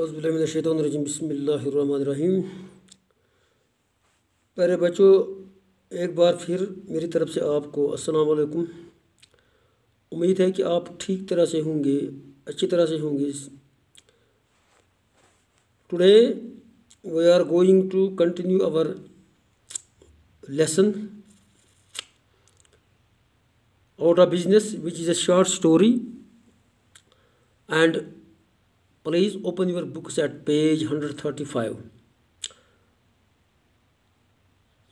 औज़ुबिल्लाहिमिनश्शैतानिर्रजीम बिस्मिल्लाहिर्रहमानिर्रहीम। प्यारे बच्चों, एक बार फिर मेरी तरफ से आपको अस्सलाम वालेकुम। उम्मीद है कि आप ठीक तरह से होंगे, अच्छी तरह से होंगे। Today we are going to continue our lesson out of business, which is a short story, and please open your books at page 135.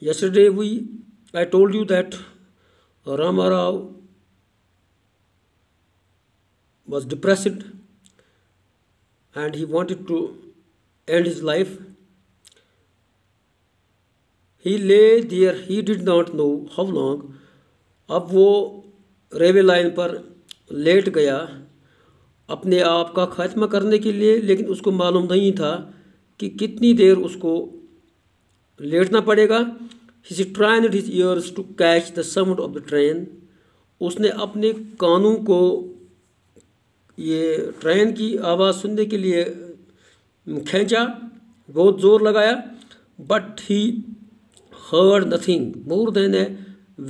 Yesterday I told you that Ramarao was depressed and he wanted to end his life. He lay there, he did not know how long. अब वो railway line पर late गया अपने आप का खात्मा करने के लिए, लेकिन उसको मालूम नहीं था कि कितनी देर उसको लेटना पड़ेगा। He strained his ears to catch the sound of the train. उसने अपने कानों को ये ट्रेन की आवाज़ सुनने के लिए खींचा, बहुत ज़ोर लगाया। But he heard nothing more than a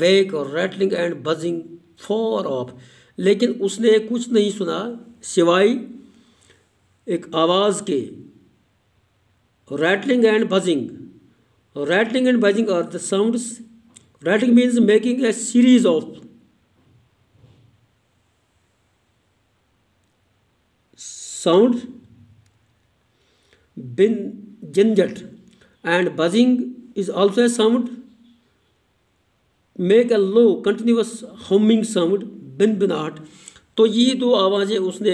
vague rattling and buzzing far off. लेकिन उसने कुछ नहीं सुना सिवाय एक आवाज़ के। rattling and buzzing. Rattling and buzzing are the sounds. Rattling means making a series of sounds, bin janjat, and buzzing is also a sound. Make a low continuous humming sound, bin binat. तो ये दो आवाज़ें उसने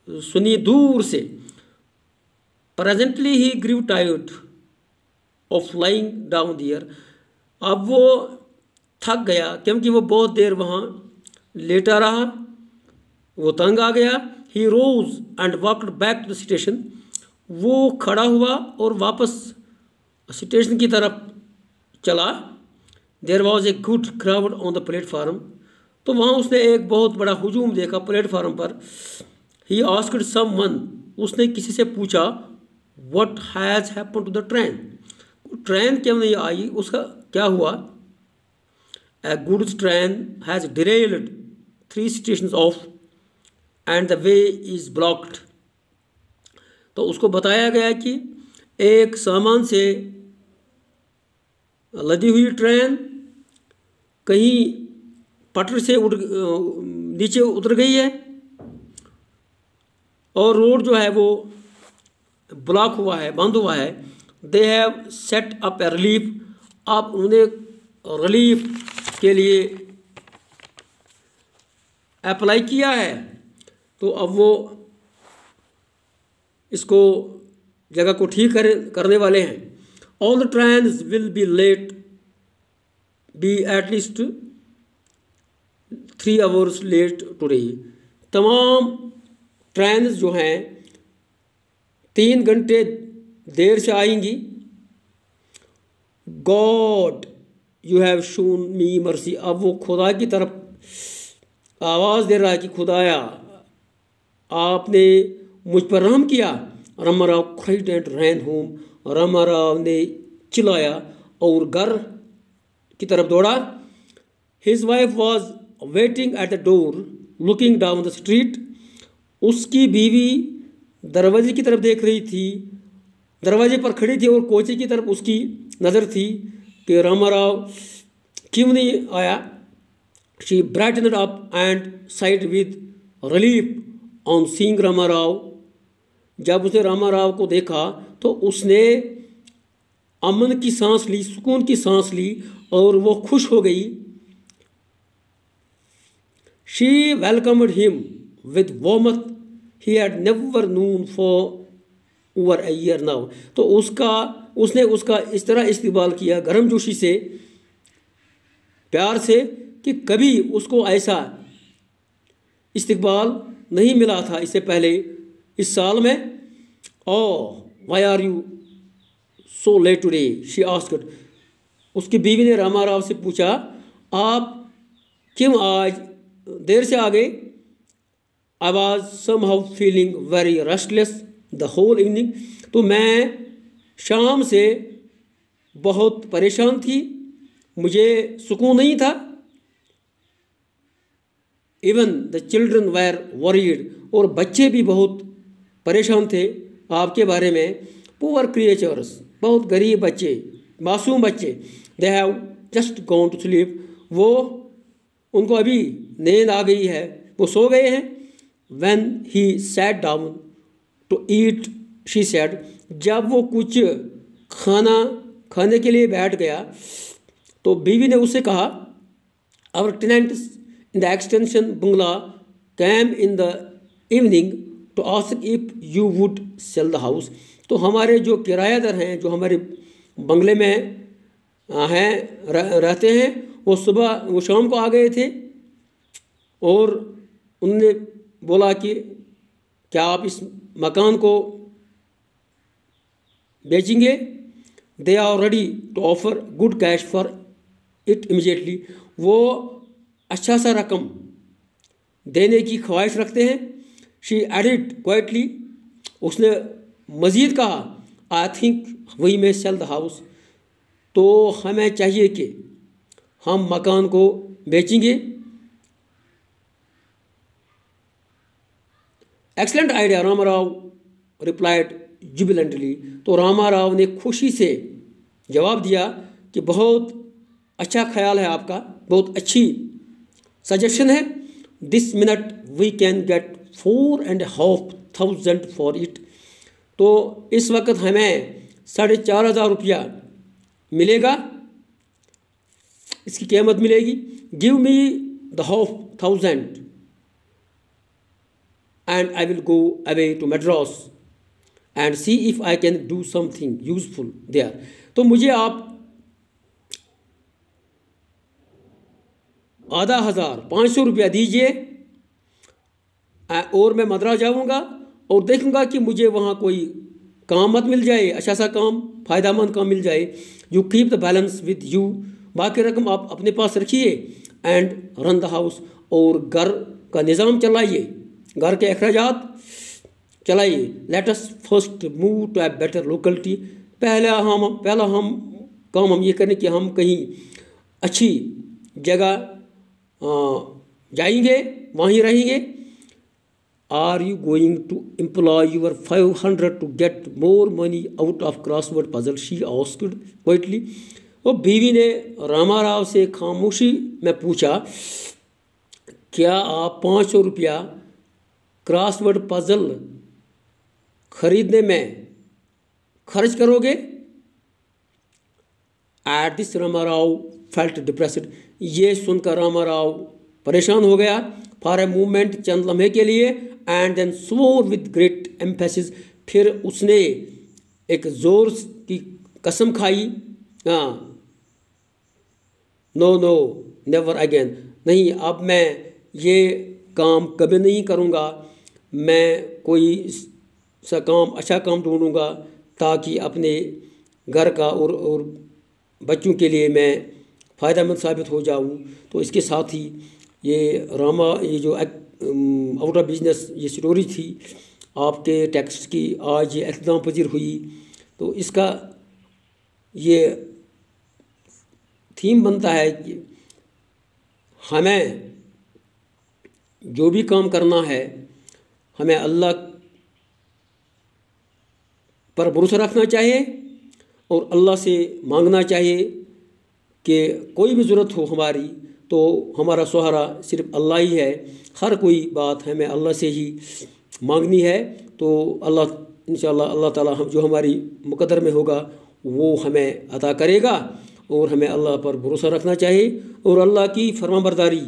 सुनी दूर से। Presently he grew tired of lying down there. अब वो थक गया क्योंकि वो बहुत देर वहाँ लेटा रहा, वो तंग आ गया। He rose and walked back to the station. वो खड़ा हुआ और वापस स्टेशन की तरफ चला। There was a good crowd on the platform. तो वहाँ उसने एक बहुत बड़ा हुजूम देखा प्लेटफार्म पर। He asked someone. उसने किसी से पूछा What has happened to the train? Train क्यों नहीं आई, उसका क्या हुआ? A goods train has derailed 3 stations off and the way is blocked. तो उसको बताया गया कि एक सामान से लदी हुई ट्रेन कहीं पटरी से नीचे उतर गई है और रोड जो है वो ब्लॉक हुआ है, बंद हुआ है। They have set up A relief. आप उन्हें रिलीफ के लिए अप्लाई किया है, तो अब वो इसको जगह को ठीक करने वाले हैं. All the trains will be late be at least 3 hours late today. तमाम ट्रेन्स जो हैं 3 घंटे देर से आएंगी. God you have shown me mercy. अब वो खुदा की तरफ आवाज़ दे रहा है कि खुदाया आपने मुझ पर रहम किया. Ramarao cried and ran home. Ramarao ने चिल्लाया और घर की तरफ दौड़ा. His wife was waiting at the door looking down the street. उसकी बीवी दरवाजे की तरफ देख रही थी, दरवाजे पर खड़ी थी और कोचे की तरफ उसकी नज़र थी कि रामाराव क्यों नहीं आया. She brightened up and sighed with relief on seeing Ramarao. जब उसने रामाराव को देखा तो उसने अमन की सांस ली, सुकून की सांस ली और वो खुश हो गई. She welcomed him with warmth he had never known for over a year now. तो उसने उसका इस तरह इस्तेमाल किया गर्मजोशी से, प्यार से, कि कभी उसको ऐसा इस्तेमाल नहीं मिला था इससे पहले इस साल में. Oh why are you so late today she asked. उसकी बीवी ने रामाराव से पूछा आप क्यों आज देर से आ गए. I was somehow feeling very restless. The whole evening. तो मैं शाम से बहुत परेशान थी, मुझे सुकून नहीं था। Even the children were worried, और बच्चे भी बहुत परेशान थे आपके बारे में। पुअर क्रिएचर्स, बहुत गरीब बच्चे, मासूम बच्चे, they have just gone to sleep, वो उनको अभी नींद आ गई है, वो सो गए हैं। When he sat down to eat she said, जब वो कुछ खाने के लिए बैठ गया तो बीवी ने उससे कहा, our tenants in the extension bungalow came in the evening to ask if you would sell the house. तो हमारे जो किराएदार हैं, जो हमारे बंगले में रहते हैं, वो शाम को आ गए थे और उनने बोला कि क्या आप इस मकान को बेचेंगे। They are ready to offer good cash for it immediately, वो अच्छा सा रकम देने की ख्वाहिश रखते हैं। शी एडिड क्वाइटली, उसने मज़ीद कहा, I think we may sell the house, तो हमें चाहिए कि हम मकान को बेचेंगे। Excellent idea, Ramarao replied jubilantly. तो रामाराव ने खुशी से जवाब दिया कि बहुत अच्छा ख्याल है आपका, बहुत अच्छी सजेशन है। This minute we can get 4,500 for it. तो इस वक्त हमें 4,500 रुपया मिलेगा, इसकी कीमत मिलेगी। Give me the 1,000 and I will go away to Madras and see if I can do something useful there। तो मुझे आप 500 रुपया दीजिए और मैं मद्रास जाऊंगा और देखूंगा कि मुझे वहाँ कोई काम मत मिल जाए, अच्छा सा काम, फ़ायदामंद काम मिल जाए। You keep the balance with you, बाकी रकम आप अपने पास रखिए। एंड रन द हाउस, और घर का निज़ाम चलाइए, घर के अखराजात चलाइए। Let us first move to a better locality, पहला काम हम ये करें कि हम कहीं अच्छी जगह जाएंगे, वहीं रहेंगे। Are you going to employ your 500 to get more money out of crossword puzzle, she asked quietly. और बीवी ने रामाराव से खामोशी में पूछा, क्या आप 500 रुपया क्रॉसवर्ड पजल खरीदने में खर्च करोगे। At this Ramarao felt depressed, ये सुनकर रामाराव परेशान हो गया। फॉर ए मूवमेंट, चंद लम्हे के लिए। And then swore with great emphasis, फिर उसने एक जोर की कसम खाई, नो नो नेवर अगेन, नहीं अब मैं ये काम कभी नहीं करूँगा। मैं कोई सा काम, अच्छा काम ढूंढूंगा ताकि अपने घर का और बच्चों के लिए मैं फ़ायदेमंद साबित हो जाऊं। तो इसके साथ ही ये जो आउट ऑफ बिजनेस ये स्टोरी थी आपके टेक्स्ट की, आज ये इख्तिताम पजीर हुई। तो इसका ये थीम बनता है कि हमें जो भी काम करना है, हमें अल्लाह पर भरोसा रखना चाहिए और अल्लाह से मांगना चाहिए कि कोई भी ज़रूरत हो हमारी, तो हमारा सहारा सिर्फ अल्लाह ही है। हर कोई बात हमें अल्लाह से ही मांगनी है। तो अल्लाह इंशाअल्लाह अल्लाह ताला हम जो हमारी मुक़द्दर में होगा वो हमें अता करेगा। और हमें अल्लाह पर भरोसा रखना चाहिए और अल्लाह की फरमाबरदारी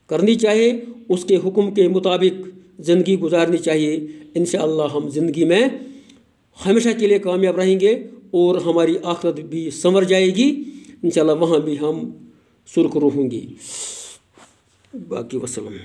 करनी चाहिए, उसके हुक्म के मुताबिक ज़िंदगी गुजारनी चाहिए। इंशाअल्लाह हम ज़िंदगी में हमेशा के लिए कामयाब रहेंगे और हमारी आखिरत भी संवर जाएगी। इंशाअल्लाह वहाँ भी हम सुरखरू होंगे। बाकी वसल्लम।